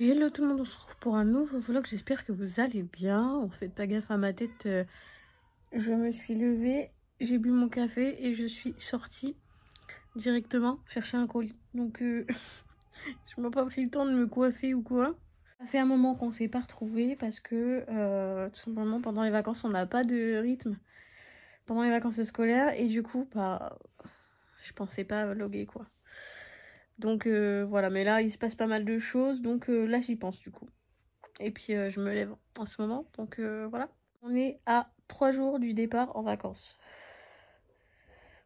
Hello tout le monde, on se retrouve pour un nouveau vlog, j'espère que vous allez bien. On fait pas gaffe à ma tête, je me suis levée, j'ai bu mon café et je suis sortie directement chercher un colis. Donc je m'ai pas pris le temps de me coiffer ou quoi. Ça fait un moment qu'on s'est pas retrouvés parce que tout simplement pendant les vacances on n'a pas de rythme. Pendant les vacances scolaires et du coup bah je pensais pas vlogger quoi. Donc voilà, mais là il se passe pas mal de choses, donc là j'y pense du coup. Et puis je me lève en ce moment, donc voilà. On est à 3 jours du départ en vacances.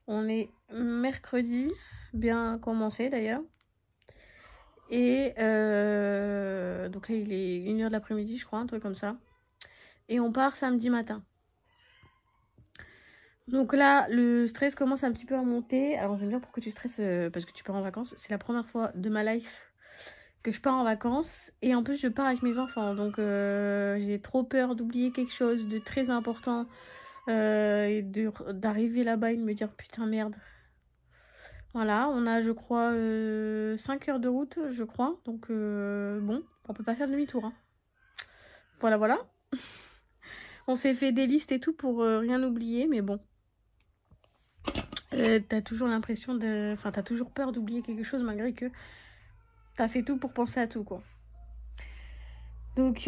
On est mercredi, bien commencé d'ailleurs. Et donc là il est 1h de l'après-midi je crois, un truc comme ça. Et on part samedi matin. Donc là, le stress commence un petit peu à monter. Alors je vais me dire pourquoi tu stresses, parce que tu pars en vacances. C'est la première fois de ma life que je pars en vacances. Et en plus, je pars avec mes enfants. Donc j'ai trop peur d'oublier quelque chose de très important. Et d'arriver là-bas et de me dire putain merde. Voilà, on a je crois 5 heures de route, je crois. Donc bon, on peut pas faire demi-tour. Hein. Voilà, voilà. On s'est fait des listes et tout pour rien oublier, mais bon. T'as toujours l'impression de... Enfin, t'as toujours peur d'oublier quelque chose malgré que t'as fait tout pour penser à tout, quoi. Donc,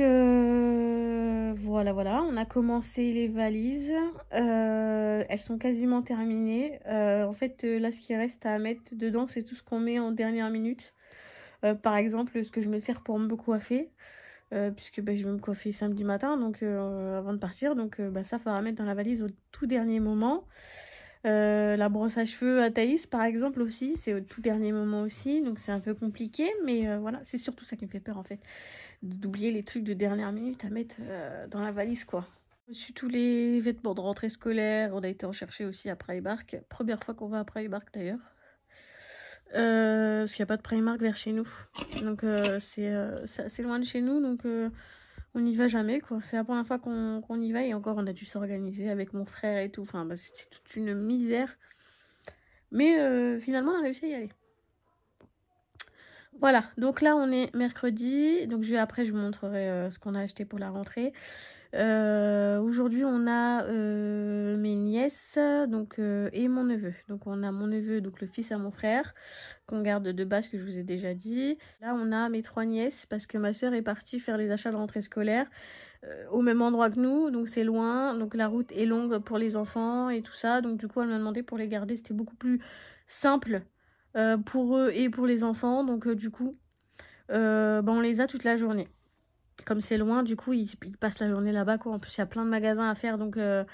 voilà, voilà. On a commencé les valises. Elles sont quasiment terminées. En fait, là, ce qui reste à mettre dedans, c'est tout ce qu'on met en dernière minute. Par exemple, ce que je me sers pour me coiffer. Puisque bah, je vais me coiffer samedi matin, donc avant de partir. Donc, bah, ça, faudra mettre dans la valise au tout dernier moment. La brosse à cheveux à Thaïs par exemple aussi, c'est au tout dernier moment aussi, donc c'est un peu compliqué, mais voilà, c'est surtout ça qui me fait peur en fait, d'oublier les trucs de dernière minute à mettre dans la valise quoi. J'ai reçu tous les vêtements de rentrée scolaire, on a été en chercher aussi à Primark, première fois qu'on va à Primark d'ailleurs, parce qu'il n'y a pas de Primark vers chez nous, donc c'est assez loin de chez nous, donc on n'y va jamais quoi, c'est la première fois qu'on y va et encore on a dû s'organiser avec mon frère et tout, enfin bah, c'était toute une misère. Mais finalement on a réussi à y aller. Voilà, donc là on est mercredi, donc après je vous montrerai ce qu'on a acheté pour la rentrée. Aujourd'hui on a mes nièces donc, et mon neveu. Donc on a mon neveu, donc le fils à mon frère, qu'on garde de base que je vous ai déjà dit. Là on a mes 3 nièces parce que ma soeur est partie faire les achats de rentrée scolaire au même endroit que nous, donc c'est loin, donc la route est longue pour les enfants et tout ça. Donc du coup elle m'a demandé pour les garder, c'était beaucoup plus simple pour eux et pour les enfants. Donc du coup bah, on les a toute la journée. Comme c'est loin, du coup, ils passent la journée là-bas, quoi. En plus, il y a plein de magasins à faire, donc le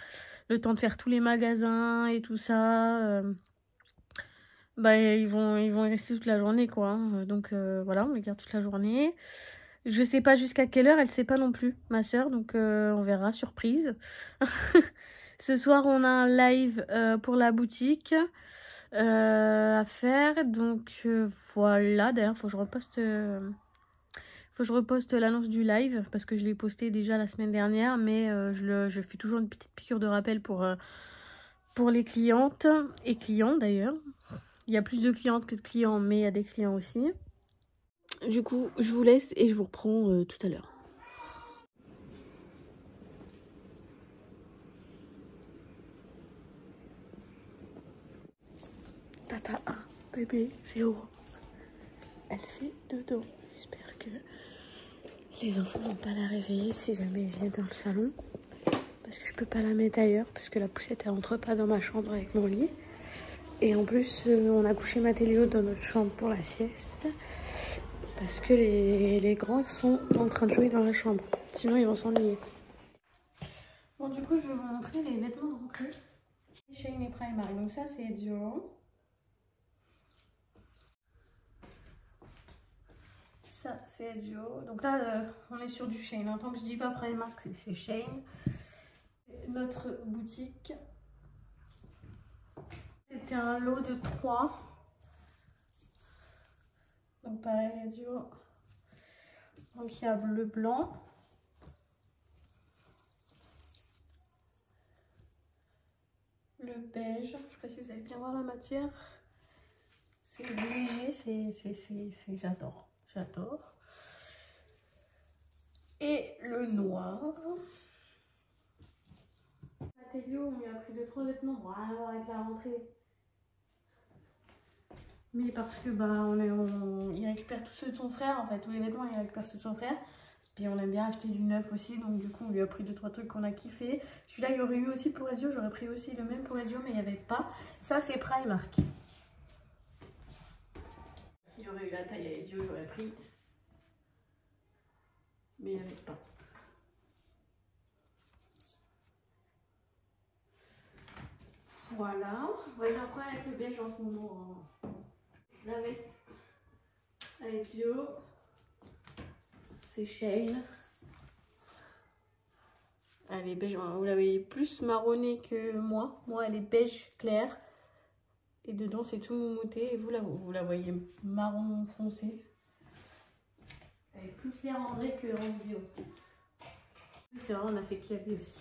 temps de faire tous les magasins et tout ça, bah, ils vont y rester toute la journée, quoi. Hein. Donc voilà, on les garde toute la journée. Je sais pas jusqu'à quelle heure, elle sait pas non plus, ma soeur, donc on verra, surprise. Ce soir, on a un live pour la boutique à faire, donc voilà. D'ailleurs, faut que je reposte... Faut que je reposte l'annonce du live parce que je l'ai posté déjà la semaine dernière, mais je fais toujours une petite piqûre de rappel pour les clientes et clients d'ailleurs. Il y a plus de clientes que de clients, mais il y a des clients aussi. Du coup, je vous laisse et je vous reprends tout à l'heure. Tata 1, bébé 0. Elle fait dodo. J'espère que les enfants vont pas la réveiller si jamais ils viennent dans le salon. Parce que je peux pas la mettre ailleurs parce que la poussette elle rentre pas dans ma chambre avec mon lit. Et en plus on a couché Mathéo dans notre chambre pour la sieste. Parce que les grands sont en train de jouer dans la chambre. Sinon ils vont s'ennuyer. Bon du coup je vais vous montrer les vêtements de rentrée. Shein et Primark. Donc ça c'est Ezio. Ça c'est Ezio. Donc là on est sur du Shein. En tant que je dis pas Primark c'est Shein. Notre boutique. C'était un lot de 3. Donc pareil, Ezio. Donc il y a bleu blanc. Le beige. Je ne sais pas si vous allez bien voir la matière. C'est léger, c'est j'adore. J'adore. et le noir. Matélio, on lui a pris 2-3 vêtements, bon, rien à voir avec la rentrée. Mais parce que bah il récupère tous ceux de son frère, en fait, tous les vêtements il récupère ceux de son frère. Puis on aime bien acheter du neuf aussi, donc du coup on lui a pris 2-3 trucs qu'on a kiffé. Celui-là il y aurait eu aussi pour Ezio, j'aurais pris aussi le même pour Ezio, mais il n'y avait pas. Ça c'est Primark. Il y aurait eu la taille à Ezio, j'aurais pris. Mais il n'y avait pas. Voilà. Ouais, j'en prends avec le beige en ce moment. La veste à Ezio. C'est Shane. Elle est beige, vous la voyez plus marronnée que moi. Moi, elle est beige clair. Et dedans, c'est tout moumoté. Et vous la voyez marron foncé. Elle est plus claire en vrai qu'en vidéo. C'est vrai, on a fait Kiabi aussi.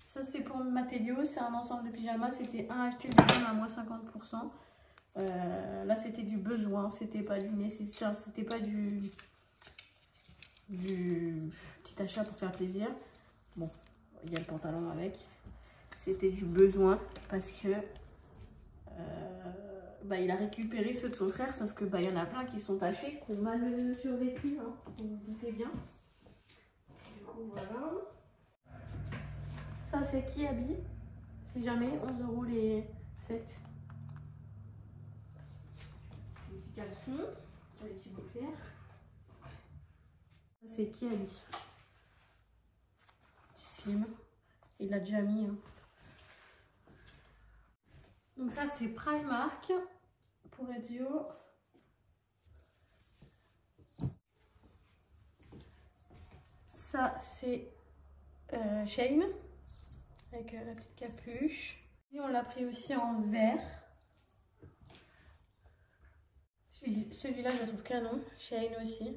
Ça, c'est pour Matélio. C'est un ensemble de pyjamas. C'était un acheté, le deuxième à moins 50%. Là, c'était du besoin. C'était pas du nécessaire. C'était pas du petit achat pour faire plaisir. Bon, il y a le pantalon avec. C'était du besoin parce que il a récupéré ceux de son frère, sauf que il y en a plein qui sont tachés, qui ont mal survécu, hein, vous vous doutez bien. Du coup, voilà. Ça, c'est Kiabi. Si jamais, 11 € les 7. Les petits caleçons, les petits boxers. Ça, c'est Kiabi. Petit slim. Il l'a déjà mis. Hein. Donc ça, c'est Primark pour Ezio. Ça, c'est Shane avec la petite capuche. Et on l'a pris aussi en vert. Celui-là, je le trouve canon. Shane aussi.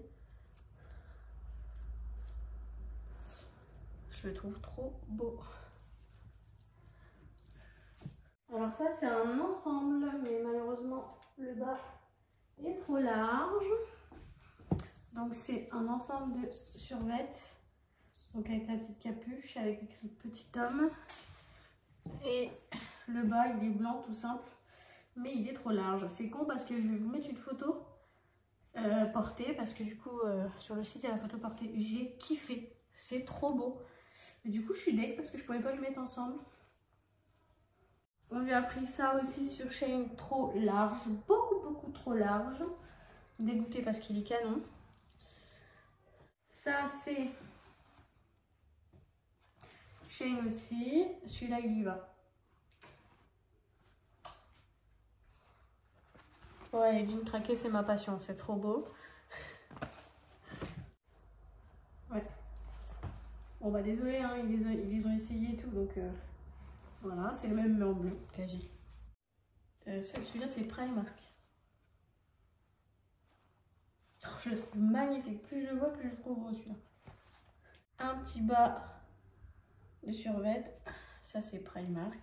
Je le trouve trop beau. Alors ça, c'est un ensemble, mais malheureusement, le bas est trop large. Donc c'est un ensemble de survêtements. Donc avec la petite capuche, avec écrit petit homme. Et le bas, il est blanc tout simple. Mais il est trop large. C'est con parce que je vais vous mettre une photo portée. Parce que du coup, sur le site, il y a la photo portée. J'ai kiffé. C'est trop beau. Mais du coup, je suis deg parce que je ne pouvais pas le mettre ensemble. On lui a pris ça aussi sur Shane, trop large. Beaucoup trop large. Dégoûté parce qu'il est canon. Ça, c'est Shane aussi. Celui-là, il y va. Ouais, les jeans craqués, c'est ma passion. C'est trop beau. Ouais. Bon, bah désolé, hein, ils les ont essayés et tout. Donc, voilà, c'est le même mais en bleu, quasi. Celui-là, c'est Primark. Oh, je le trouve magnifique. Plus je le vois, plus je le trouve beau celui-là. Un petit bas de survêt. Ça, c'est Primark.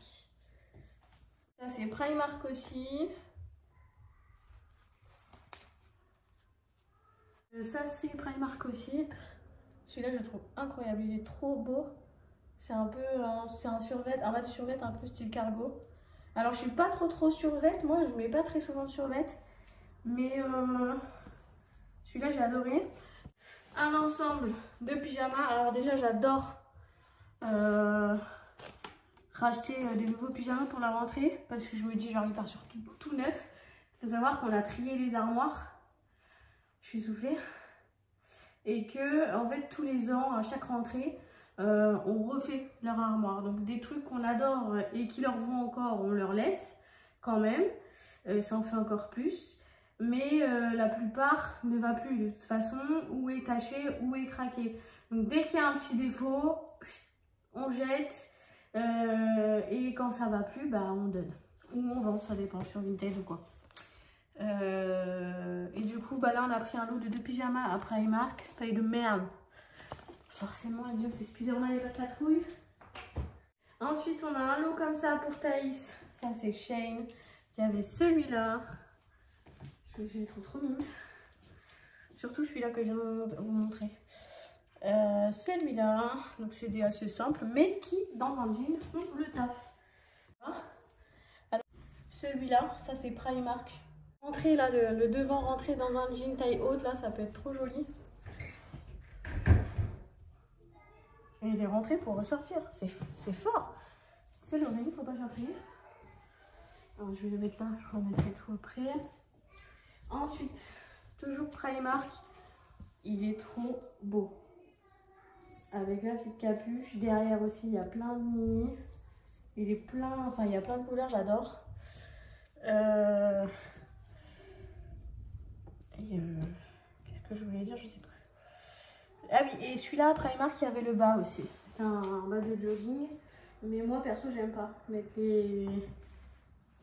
Ça, c'est Primark aussi. Ça, c'est Primark aussi. Celui-là, je le trouve incroyable. Il est trop beau. C'est un peu c'est un survêt, un bas de survêt un peu style cargo. Alors, je suis pas trop survêt. Moi, je mets pas très souvent de survêt. Mais celui-là, j'ai adoré. Un ensemble de pyjamas. Alors déjà, j'adore racheter des nouveaux pyjamas pour la rentrée. Parce que je me dis, j'ai envie de faire sur tout neuf. Il faut savoir qu'on a trié les armoires. Je suis soufflée. Et que, en fait, tous les ans, à chaque rentrée, on refait leur armoire. Donc, des trucs qu'on adore et qui leur vont encore, on leur laisse quand même. Ça en fait encore plus. Mais la plupart ne va plus de toute façon, ou est taché, ou est craqué. Donc, dès qu'il y a un petit défaut, on jette. Et quand ça va plus, bah, on donne. Ou on vend, ça dépend, sur Vinted ou quoi. Et du coup, bah là, on a pris un lot de 2 pyjamas à Primark, Spider-Man. Forcément, Dieu, c'est Spider-Man et la patrouille. Ensuite, on a un lot comme ça pour Thaïs. Ça, c'est Shane. Il y avait celui-là. Je les trouve trop mimes. Surtout celui-là que je viens de vous montrer. Celui-là, donc c'est des assez simples, mais qui dans un jean font le taf. Celui-là, ça c'est Primark. Rentrer là, le devant rentré dans un jean taille haute, là, ça peut être trop joli. Et il est rentré pour ressortir, c'est fort. C'est le ring, faut pas chercher. Alors je vais le mettre là, je remettrai tout après. Ensuite, toujours Primark, il est trop beau. Avec la petite capuche, derrière aussi il y a plein de mini. Il est plein, enfin il y a plein de couleurs, j'adore. Qu'est-ce que je voulais dire, je sais plus. Ah oui, et celui-là, Primark, il y avait le bas aussi. C'était un bas de jogging. Mais moi, perso, j'aime pas mettre les...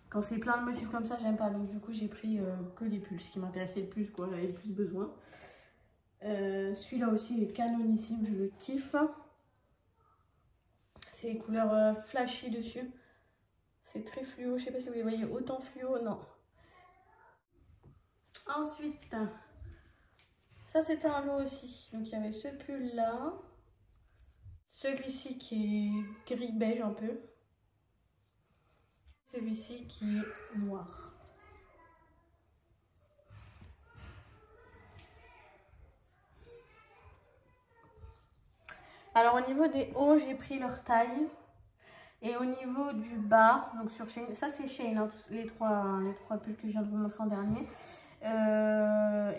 Quand c'est plein de motifs comme ça, j'aime pas. Donc du coup, j'ai pris que les pulls, ce qui m'intéressait le plus, quoi. J'avais le plus besoin. Celui-là aussi, il est canonissime, je le kiffe. C'est les couleurs flashy dessus. C'est très fluo, je sais pas si vous les voyez, autant fluo, non. Ensuite, ça c'était un lot aussi. Donc il y avait ce pull là. Celui-ci qui est gris beige un peu. Celui-ci qui est noir. Alors au niveau des hauts, j'ai pris leur taille. Et au niveau du bas, donc sur Shein, ça c'est Shein, hein, les trois pulls que je viens de vous montrer en dernier.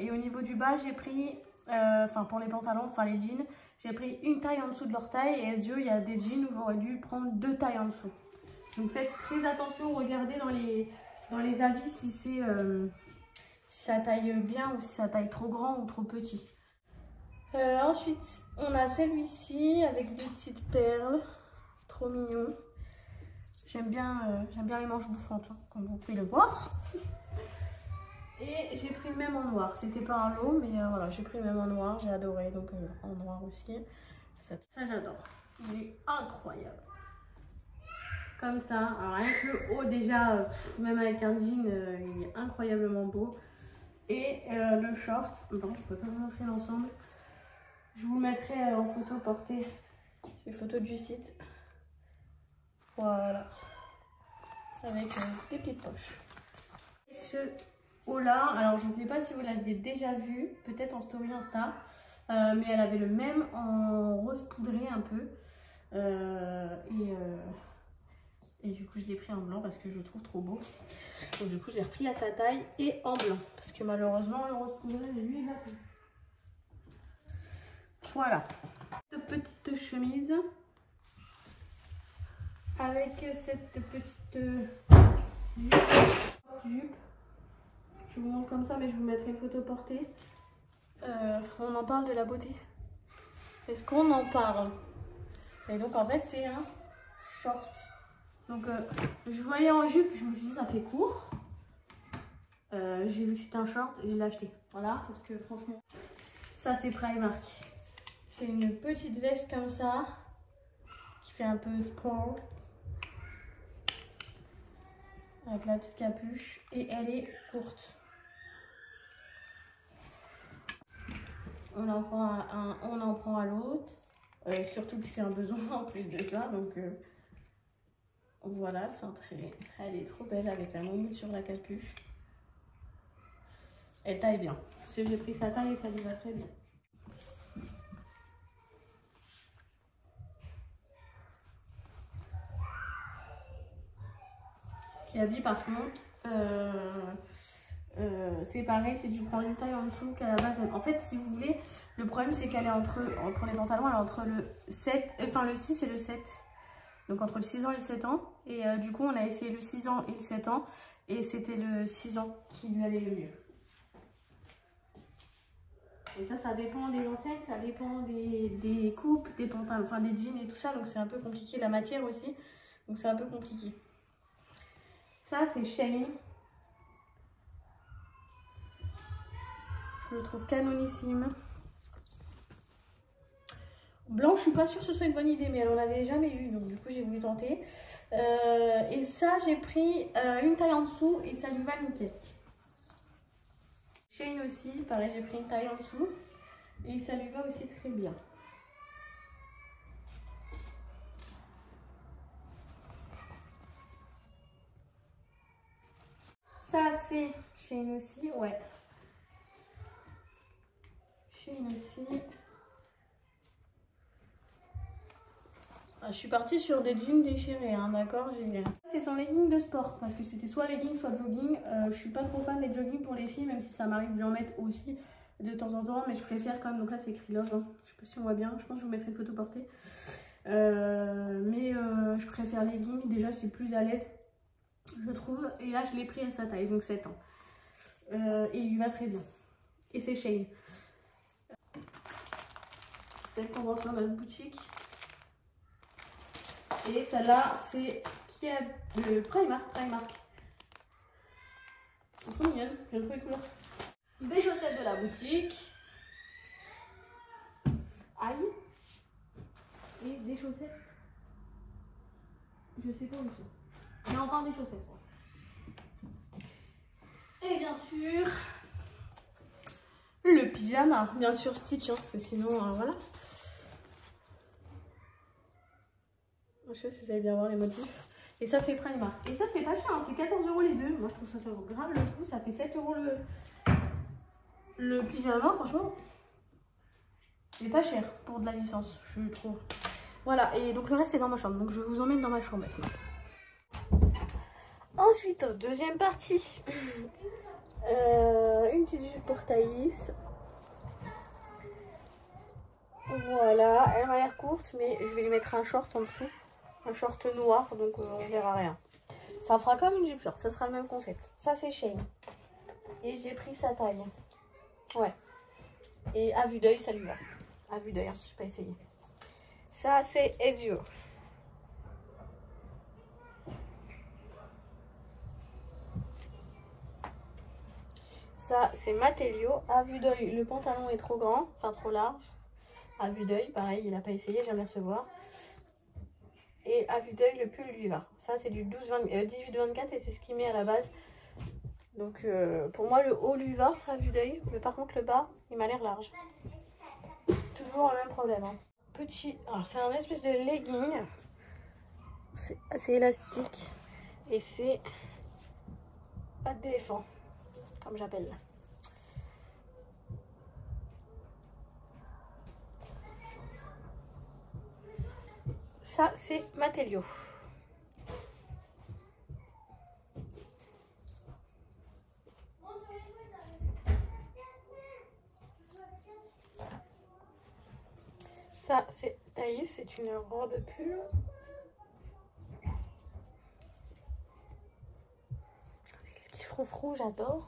Et au niveau du bas, j'ai pris, enfin pour les pantalons, enfin les jeans, j'ai pris une taille en dessous de leur taille. Et as il y a des jeans où j'aurais dû prendre 2 tailles en dessous. Donc faites très attention, regardez dans les avis si c'est si ça taille bien ou si ça taille trop grand ou trop petit. Ensuite, on a celui-ci avec des petites perles, trop mignon. J'aime bien les manches bouffantes, hein, comme vous pouvez le voir. Et j'ai pris le même en noir. C'était pas un lot, mais voilà, j'ai pris le même en noir. J'ai adoré, donc en noir aussi. Ça j'adore. Il est incroyable. Comme ça. Alors rien que le haut déjà, même avec un jean, il est incroyablement beau. Et le short, bon, je peux pas vous montrer l'ensemble. Je vous mettrai en photo portée les photos du site. Voilà, avec des petites poches. Et ce haut là, alors je ne sais pas si vous l'aviez déjà vu, peut-être en story Insta, mais elle avait le même en rose poudré un peu. Et du coup je l'ai pris en blanc parce que je le trouve trop beau. Donc du coup je l'ai repris à sa taille et en blanc. Parce que malheureusement le rose poudré, lui il a plus. Voilà, cette petite chemise. Avec cette petite jupe. Je vous montre comme ça, mais je vous mettrai une photo portée. On en parle de la beauté. Est-ce qu'on en parle? Et donc en fait c'est un short. Donc je voyais en jupe, je me suis dit ça fait court. J'ai vu que c'était un short et je l'ai acheté. Voilà, parce que franchement, ça c'est Primark. C'est une petite veste comme ça, qui fait un peu sport. Avec la petite capuche et elle est courte. On en prend à l'autre, surtout que c'est un besoin en plus de ça, donc voilà, c'est un trait. Elle est trop belle avec la moumoute sur la capuche. Elle taille bien, parce que j'ai pris sa taille et ça lui va très bien. Qui habille par contre, c'est pareil, c'est dû prendre une taille en dessous qu'à la base. En fait, si vous voulez, le problème c'est qu'elle est entre, pour les pantalons, elle est entre le 7, enfin le 6 et le 7. Donc entre le 6 ans et le 7 ans. Et du coup, on a essayé le 6 ans et le 7 ans. Et c'était le 6 ans qui lui allait le mieux. Et ça dépend des enseignes, ça dépend des coupes, des pantalons, enfin des jeans et tout ça. Donc c'est un peu compliqué, la matière aussi. Donc c'est un peu compliqué. Ça, c'est Shein. Je le trouve canonissime. Blanc, je suis pas sûre que ce soit une bonne idée, mais elle en avait jamais eu, donc du coup j'ai voulu tenter. Et ça, j'ai pris une taille en dessous et ça lui va nickel. Shein aussi, pareil, j'ai pris une taille en dessous et ça lui va aussi très bien. c'est Shein aussi, ouais. Shein aussi. Ah, je suis partie sur des jeans déchirés, hein, d'accord. C'est son legging de sport, parce que c'était soit legging, soit jogging. Je suis pas trop fan des jogging pour les filles, même si ça m'arrive d'en mettre aussi de temps en temps, mais je préfère quand même. Donc là, c'est écrit Love, hein. Je sais pas si on voit bien, je pense que je vous mettrai une photo portée. Je préfère legging, déjà c'est plus à l'aise, je trouve. Et là, je l'ai pris à sa taille, donc 7 ans. Et il lui va très bien. Et c'est Shein. Celle qu'on vend dans notre boutique. Et celle-là, c'est qui a le Primark. Elles sont mignonnes, j'aime trop les couleurs. Des chaussettes de la boutique. Aïe. Et des chaussettes. Je sais pas où ils sont. Mais enfin des chaussettes. Et bien sûr, le pyjama. Bien sûr Stitch, hein, parce que sinon, voilà. Je sais pas si vous allez bien voir les motifs. Et ça, c'est Primark. Et ça, c'est pas cher, hein, c'est 14 € les deux. Moi, je trouve ça grave le coup. Ça fait 7 € le pyjama, franchement. C'est pas cher pour de la licence, je trouve. Voilà, et donc le reste est dans ma chambre. Donc je vous emmène dans ma chambre maintenant. Ensuite, deuxième partie. Une petite jupe pour Thaïs. Voilà, elle a l'air courte, mais je vais lui mettre un short en dessous. Un short noir, donc on verra rien. Ça fera comme une jupe short, ça sera le même concept. Ça, c'est Shein. Et j'ai pris sa taille. Ouais. Et à vue d'œil, ça lui va. À vue d'œil, hein, je n'ai pas essayé. Ça, c'est Ezio. Ça, c'est Mattelio. À vue d'œil, le pantalon est trop grand, enfin trop large. À vue d'œil, pareil, il n'a pas essayé, je viens de le recevoir. Et à vue d'œil, le pull lui va. Ça, c'est du 18-24 et c'est ce qu'il met à la base. Donc, pour moi, le haut lui va à vue d'œil. Mais par contre, le bas, il m'a l'air large. C'est toujours le même problème. Hein. Petit. Alors, c'est un espèce de legging. C'est assez élastique. Et c'est pas d'éléphant, comme j'appelle. Ça, c'est Mattelio. Ça, c'est Thaïs, c'est une robe pull. Avec les petits froufrous, j'adore.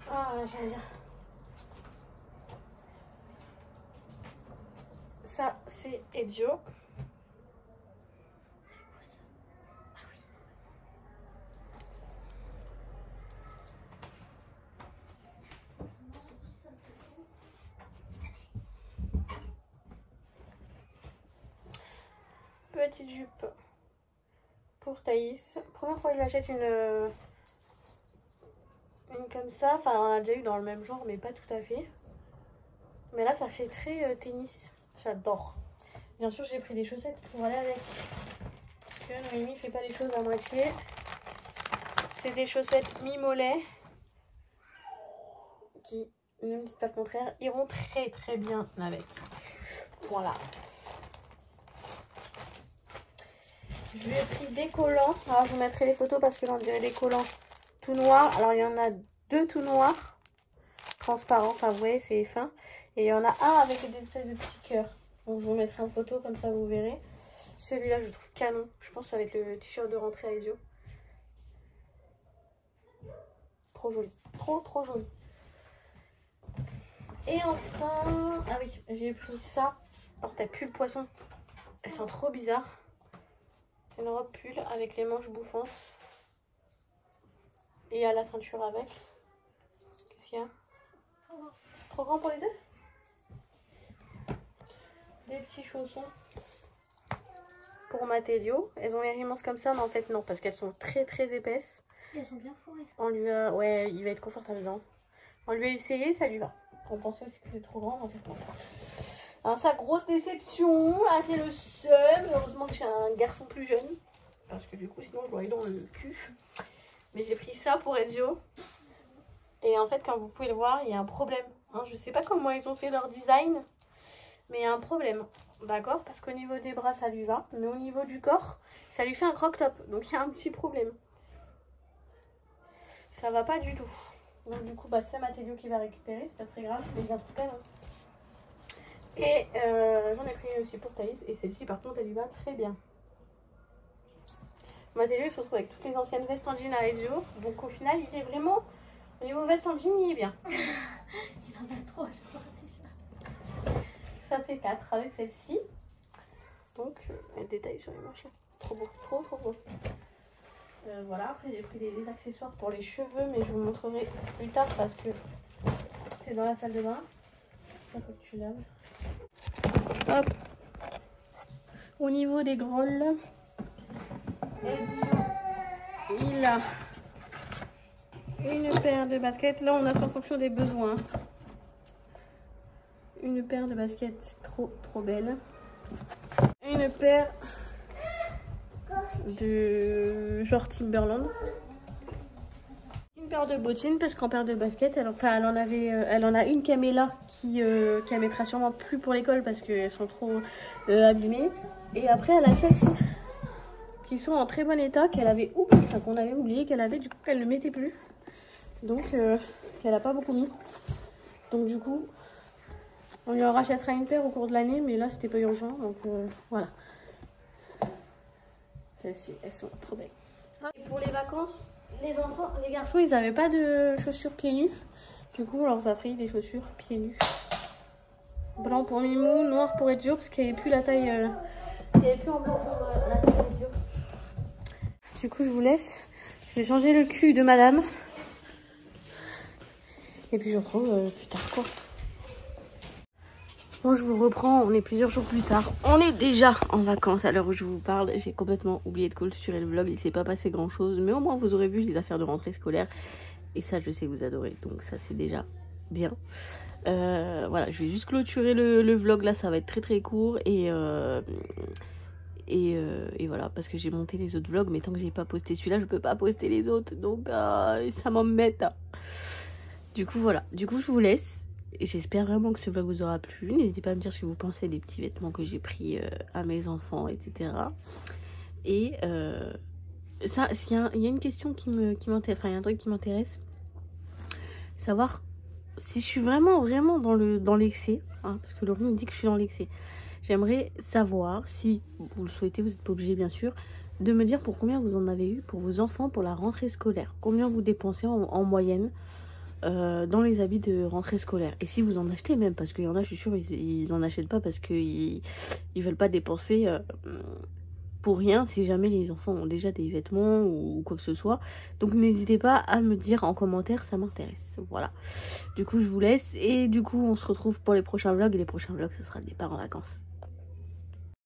Ah, j'allais dire. Ça, c'est Ezio. C'est quoi ça? Ah oui. Petite jupe pour Thaïs. Première fois que je l'achète une comme ça. Enfin, on en a déjà eu dans le même genre, mais pas tout à fait. Mais là, ça fait très tennis. J'adore. Bien sûr, j'ai pris des chaussettes pour aller avec. Parce que Noémie fait pas les choses à moitié. C'est des chaussettes mi-mollet. Qui, ne me dites pas le contraire, iront très très bien avec. Voilà. Je lui ai pris des collants. Alors, je vous mettrai les photos parce que là, on dirait des collants tout noirs. Alors, il y en a 2 tout noirs. Transparents. Enfin, vous voyez, c'est fin. Et il y en a un avec des espèces de petits cœurs. Donc, je vous mettrai en photo, comme ça, vous verrez. Celui-là, je le trouve canon. Je pense que ça va être le t-shirt de rentrée à Ezio. Trop joli. Trop, trop joli. Et enfin... Ah oui, j'ai pris ça. Alors, t'as pull poisson. Elles sont trop bizarres. C'est une robe pull avec les manches bouffantes. Et à la ceinture avec. Qu'est-ce qu'il y a? Trop grand pour les deux? Des petits chaussons pour Mattelio. Elles ont l'air immenses comme ça, mais en fait non, parce qu'elles sont très très épaisses. Elles sont bien fourrées. On lui a... Ouais, il va être confortable dedans. On lui a essayé, ça lui va. On pensait aussi que c'était trop grand, en fait non. Alors ça, grosse déception. Là, j'ai le seum. Heureusement que j'ai un garçon plus jeune. parce que du coup sinon je l'aurais dans le cul. Mais j'ai pris ça pour Ezio. Et en fait, comme vous pouvez le voir, il y a un problème. Hein, je sais pas comment ils ont fait leur design, mais il y a un problème. D'accord? Parce qu'au niveau des bras, ça lui va. Mais au niveau du corps, ça lui fait un croc-top. Donc il y a un petit problème. Ça va pas du tout. Donc du coup, bah, c'est Mathéo qui va récupérer. C'est pas très grave, mais je la trouve quand même. Et j'en ai pris aussi pour Thaïs. Et celle-ci, par contre, elle lui va très bien. Mathéo, il se retrouve avec toutes les anciennes vestes en jean à Ezio. Donc au final, il est vraiment... Au niveau veste en jean, il est bien. Il en a 3, je crois déjà. Ça fait 4 avec celle-ci. Donc, un détail sur les manches là. Trop beau, trop beau. Voilà, après j'ai pris des accessoires pour les cheveux, mais je vous montrerai plus tard parce que c'est dans la salle de bain. Ça faut que tu laves. Hop. Au niveau des grolles, il a une paire de baskets. Là, on a fait en fonction des besoins. Une paire de baskets trop belle. Une paire de genre Timberland. Une paire de bottines parce qu'en paire de baskets, elle en a une Camilla qu'elle mettra sûrement plus pour l'école parce qu'elles sont trop abîmées. Et après, elle a celle-ci qui sont en très bon état qu'on avait oublié qu'elle avait, du coup qu'elle ne mettait plus. Donc qu'elle a pas beaucoup mis. Donc du coup on lui en rachètera une paire au cours de l'année, mais là c'était pas urgent, donc voilà. Celles-ci, elles sont trop belles. Et pour les vacances, les garçons, ils avaient pas de chaussures pieds nus. Du coup on leur a pris des chaussures pieds nus. Blanc pour Mimou, noir pour Ezio, parce qu'il n'y avait plus la taille, il n'y avait plus en blanc pour la taille d'Ezio. Du coup je vous laisse. Je vais changer le cul de madame. Et puis je vous retrouve plus tard quoi. Bon, je vous reprends, on est plusieurs jours plus tard. On est déjà en vacances à l'heure où je vous parle. J'ai complètement oublié de clôturer le vlog. Il s'est pas passé grand chose, mais au moins vous aurez vu les affaires de rentrée scolaire. Et ça, je sais que vous adorez, donc ça c'est déjà bien. Voilà, je vais juste clôturer le vlog là, ça va être très court. Et voilà, parce que j'ai monté les autres vlogs, mais tant que j'ai pas posté celui-là, je peux pas poster les autres. Donc ça m'embête. Du coup, voilà. Du coup, je vous laisse. J'espère vraiment que ce vlog vous aura plu. N'hésitez pas à me dire ce que vous pensez des petits vêtements que j'ai pris à mes enfants, etc. Et ça, il y a une question qui m'intéresse. Enfin, il y a un truc qui m'intéresse. Savoir si je suis vraiment dans l'excès. Hein, parce que Laurie me dit que je suis dans l'excès. J'aimerais savoir, si vous le souhaitez, vous n'êtes pas obligé bien sûr, de me dire pour combien vous en avez eu pour vos enfants pour la rentrée scolaire. Combien vous dépensez en moyenne dans les habits de rentrée scolaire. Et si vous en achetez même, parce qu'il y en a, je suis sûre, ils en achètent pas parce qu'ils veulent pas dépenser pour rien si jamais les enfants ont déjà des vêtements ou quoi que ce soit. Donc n'hésitez pas à me dire en commentaire, ça m'intéresse. Voilà. Du coup, je vous laisse et du coup, on se retrouve pour les prochains vlogs. Et les prochains vlogs, ce sera le départ en vacances.